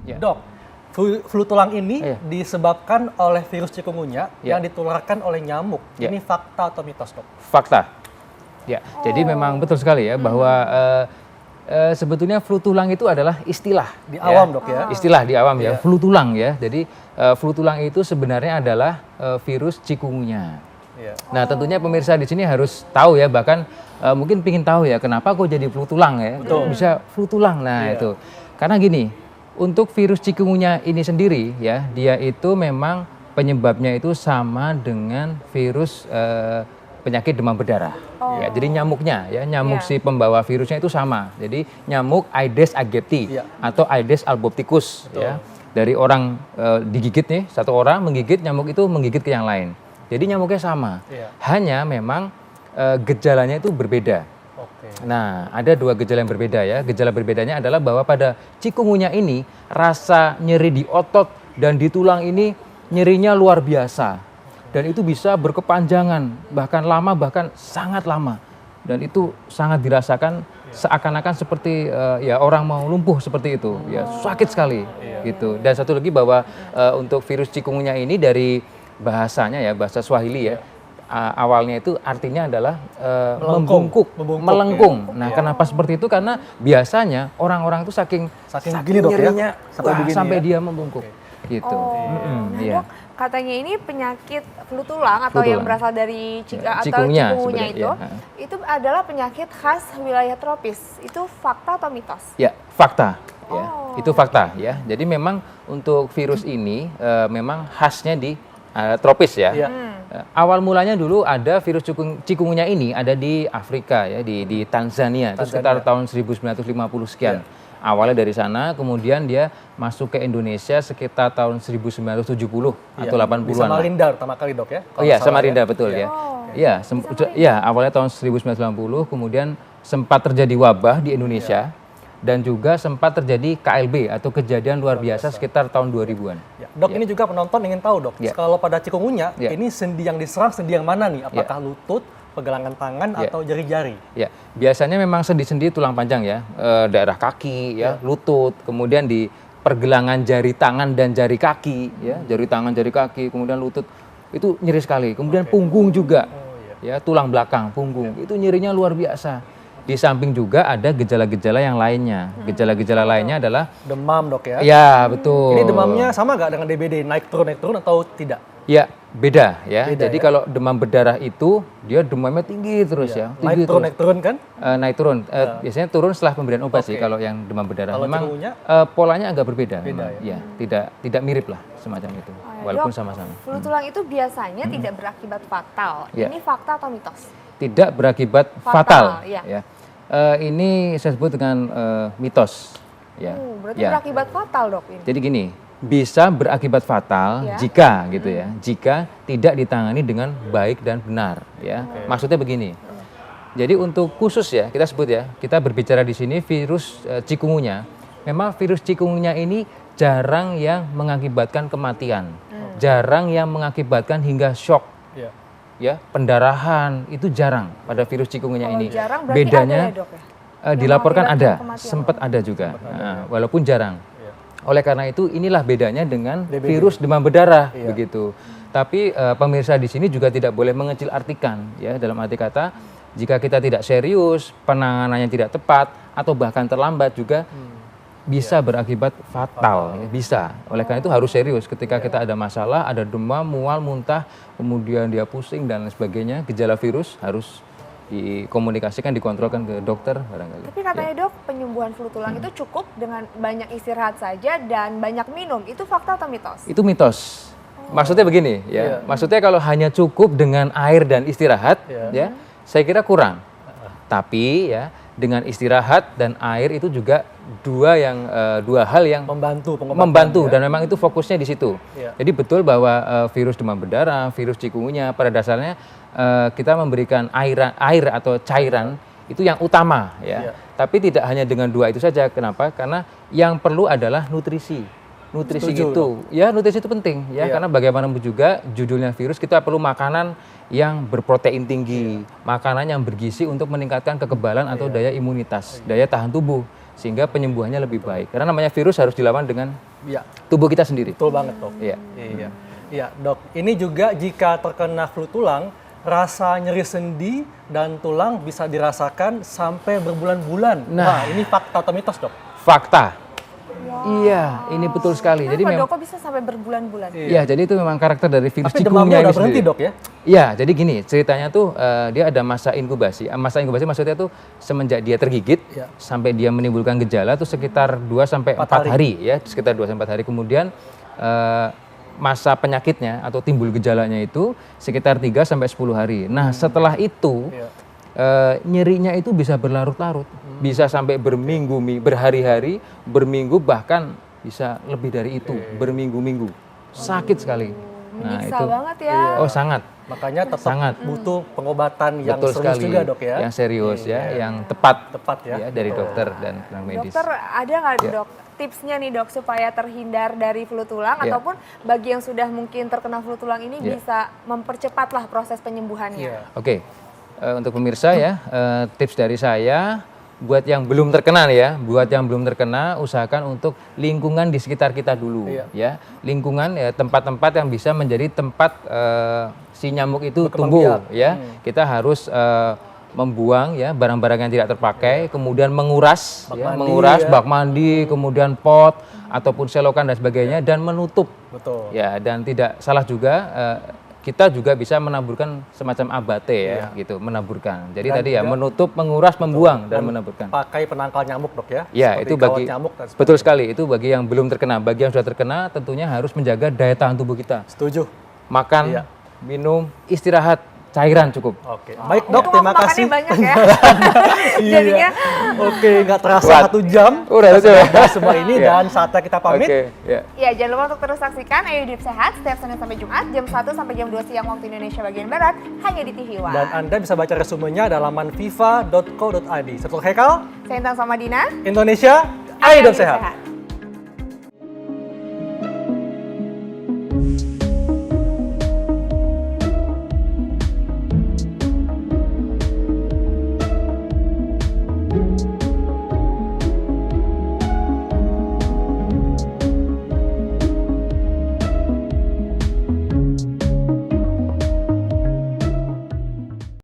Ya. Dok, flu tulang ini disebabkan oleh virus chikungunya yang ditularkan oleh nyamuk. Ini fakta atau mitos, Dok? Fakta. Ya, jadi memang betul sekali ya bahwa sebetulnya flu tulang itu adalah istilah di awam, Dok ya. Istilah di awam ya, flu tulang ya. Jadi flu tulang itu sebenarnya adalah virus chikungunya. Nah, tentunya pemirsa di sini harus tahu ya, bahkan mungkin pingin tahu ya kenapa kok jadi flu tulang ya. Bisa flu tulang. Nah, itu. Karena gini, untuk virus chikungunya ini sendiri ya, dia itu memang penyebabnya itu sama dengan virus penyakit demam berdarah. Ya, jadi nyamuknya ya, nyamuk si pembawa virusnya itu sama. Jadi nyamuk Aedes aegypti atau Aedes albopicus ya. Dari orang digigit nih, satu orang menggigit, nyamuk itu menggigit ke yang lain. Jadi nyamuknya sama. Hanya memang gejalanya itu berbeda. Nah, ada dua gejala yang berbeda ya. Gejala berbedanya adalah bahwa pada chikungunya ini rasa nyeri di otot dan di tulang ini nyerinya luar biasa. Dan itu bisa berkepanjangan, bahkan lama, bahkan sangat lama. Dan itu sangat dirasakan seakan-akan seperti ya orang mau lumpuh seperti itu. Ya, sakit sekali gitu. Dan satu lagi bahwa untuk virus chikungunya ini dari bahasanya ya, bahasa Swahili ya. Awalnya itu artinya adalah membungkuk, melengkung. Nah, kenapa seperti itu? Karena biasanya orang-orang itu saking gini, Dok, nyerinya ya? sampai dia membungkuk. Gitu. Dok, katanya ini penyakit flu tulang atau yang berasal dari chikungunya itu adalah penyakit khas wilayah tropis. Itu fakta atau mitos? Ya, fakta. Ya, itu fakta ya. Jadi memang untuk virus ini memang khasnya di tropis ya. Awal mulanya dulu ada virus chikungunya ini ada di Afrika ya, di Tanzania. Itu sekitar tahun 1950 sekian. Awalnya dari sana, kemudian dia masuk ke Indonesia sekitar tahun 1970 atau 80-an. Di Samarinda pertama kali, Dok ya? Oh iya, Samarinda betul ya. Iya, awalnya tahun 1990, kemudian sempat terjadi wabah di Indonesia. Dan juga sempat terjadi KLB atau kejadian luar biasa sekitar tahun 2000-an. Dok, ini juga penonton ingin tahu, Dok. Kalau pada chikungunya, ini sendi yang diserang sendi yang mana nih? Apakah lutut, pegangan tangan, atau jari-jari? Ya, biasanya memang sendi-sendi tulang panjang ya, daerah kaki, ya, lutut, kemudian di pergelangan jari tangan dan jari kaki, ya, jari tangan, jari kaki, kemudian lutut, itu nyeri sekali. Kemudian punggung juga, ya, tulang belakang, punggung, itu nyerinya luar biasa. Di samping juga ada gejala-gejala yang lainnya. Gejala-gejala lainnya adalah demam, Dok ya? Ya, betul. Ini demamnya sama nggak dengan DBD? Naik turun atau tidak? Ya, beda ya. Jadi kalau demam berdarah itu dia demamnya tinggi terus ya. Tinggi naik turun kan? Naik turun. Biasanya turun setelah pemberian obat sih kalau yang demam berdarah. Kalau memang polanya agak berbeda. Ya, tidak mirip lah semacam itu. Walaupun sama-sama. Flu tulang itu biasanya tidak berakibat fatal. Ini fakta atau mitos? Tidak berakibat fatal. Ya. Ini saya sebut dengan mitos. Ya. Berarti berakibat fatal, Dok ini. Jadi gini, bisa berakibat fatal jika gitu ya, jika tidak ditangani dengan baik dan benar ya. Maksudnya begini. Jadi untuk khusus ya, kita sebut ya, kita berbicara di sini virus chikungunya. Memang virus chikungunya ini jarang yang mengakibatkan kematian. Jarang yang mengakibatkan hingga shock. Ya, pendarahan itu jarang pada virus chikungunya ini. Bedanya ada ya, Dok, ya? Dilaporkan ada, sempat ada juga. Walaupun jarang. Oleh karena itu inilah bedanya dengan virus demam berdarah begitu. Tapi pemirsa di sini juga tidak boleh mengecil artikan ya, dalam arti kata jika kita tidak serius, penanganannya tidak tepat atau bahkan terlambat juga bisa berakibat fatal, ya, bisa. Oleh karena itu harus serius ketika kita ada masalah, ada demam, mual, muntah, kemudian dia pusing dan lain sebagainya, gejala virus harus dikomunikasikan, dikontrolkan ke dokter barangkali. Tapi katanya Dok, penyembuhan flu tulang itu cukup dengan banyak istirahat saja dan banyak minum. Itu fakta atau mitos? Itu mitos. Maksudnya begini ya. Maksudnya kalau hanya cukup dengan air dan istirahat ya, saya kira kurang. Tapi ya dengan istirahat dan air itu juga dua hal yang membantu dan memang itu fokusnya di situ. Jadi betul bahwa virus demam berdarah, virus chikungunya pada dasarnya kita memberikan air atau cairan itu yang utama ya. Tapi tidak hanya dengan dua itu saja. Kenapa? Karena yang perlu adalah nutrisi. nutrisi itu. Ya, nutrisi itu penting ya, karena bagaimanapun juga judulnya virus, kita perlu makanan yang berprotein tinggi, makanan yang bergizi untuk meningkatkan kekebalan atau daya imunitas, daya tahan tubuh, sehingga penyembuhannya lebih baik. Karena namanya virus harus dilawan dengan tubuh kita sendiri. Betul banget, Dok. Iya, Dok. Ini juga jika terkena flu tulang, rasa nyeri sendi dan tulang bisa dirasakan sampai berbulan-bulan. Nah, ini fakta atau mitos, Dok? Fakta. Iya, ini betul sekali. Jadi memang kok bisa sampai berbulan-bulan? Iya, jadi itu memang karakter dari virus Tapi cikungunya demamnya ini udah berhenti, sendiri. Dok, ya? Iya, jadi gini, ceritanya tuh dia ada masa inkubasi. Masa inkubasi maksudnya tuh semenjak dia tergigit sampai dia menimbulkan gejala tuh sekitar 2 sampai 4 hari ya, sekitar 2 sampai 4 hari. Kemudian masa penyakitnya atau timbul gejalanya itu sekitar 3 sampai 10 hari. Nah, setelah itu nyerinya itu bisa berlarut-larut, bisa sampai berminggu, berhari-hari, berminggu, bahkan bisa lebih dari itu, berminggu-minggu. Sakit sekali. Nah, Menyiksa itu banget ya. Oh, sangat. Makanya tetap butuh pengobatan yang Betul serius sekali. juga, Dok, ya? Yang serius yang tepat ya. dari dokter dan tenaga medis. Dokter, ada nggak Dok tipsnya nih, Dok, supaya terhindar dari flu tulang ataupun bagi yang sudah mungkin terkena flu tulang ini bisa mempercepatlah proses penyembuhannya? Oke. Untuk pemirsa ya, tips dari saya buat yang belum terkena nih ya, buat yang belum terkena usahakan untuk lingkungan di sekitar kita dulu ya. Lingkungan ya, tempat-tempat yang bisa menjadi tempat si nyamuk itu tumbuh ya. Kita harus membuang ya barang-barang yang tidak terpakai, kemudian menguras bak mandi, kemudian pot ataupun selokan dan sebagainya, dan menutup. Betul. Ya, dan tidak salah juga kita juga bisa menaburkan semacam abate ya, gitu, menaburkan. Jadi dan tadi ya menutup, menguras, membuang dan menaburkan. Pakai penangkal nyamuk, Dok, ya? Ya, itu bagi nyamuk dan betul sekali, itu bagi yang belum terkena. Bagi yang sudah terkena tentunya harus menjaga daya tahan tubuh kita. Setuju. Makan, minum, istirahat, cairan cukup. Oke, baik, Dok, terima kasih. Banyak ya. Jadinya oke, nggak terasa 1 jam. Udah semua ini dan saatnya kita pamit. Ya, jangan lupa untuk terus saksikan Ayo Hidup Sehat setiap Senin sampai Jumat jam 1 sampai jam 2 siang waktu Indonesia bagian Barat hanya di TV One. Dan Anda bisa baca resumenya di laman fifa.co.id. Saya Dr. Hekal. Saya Intan Somadina. Indonesia, Ayo Hidup Sehat.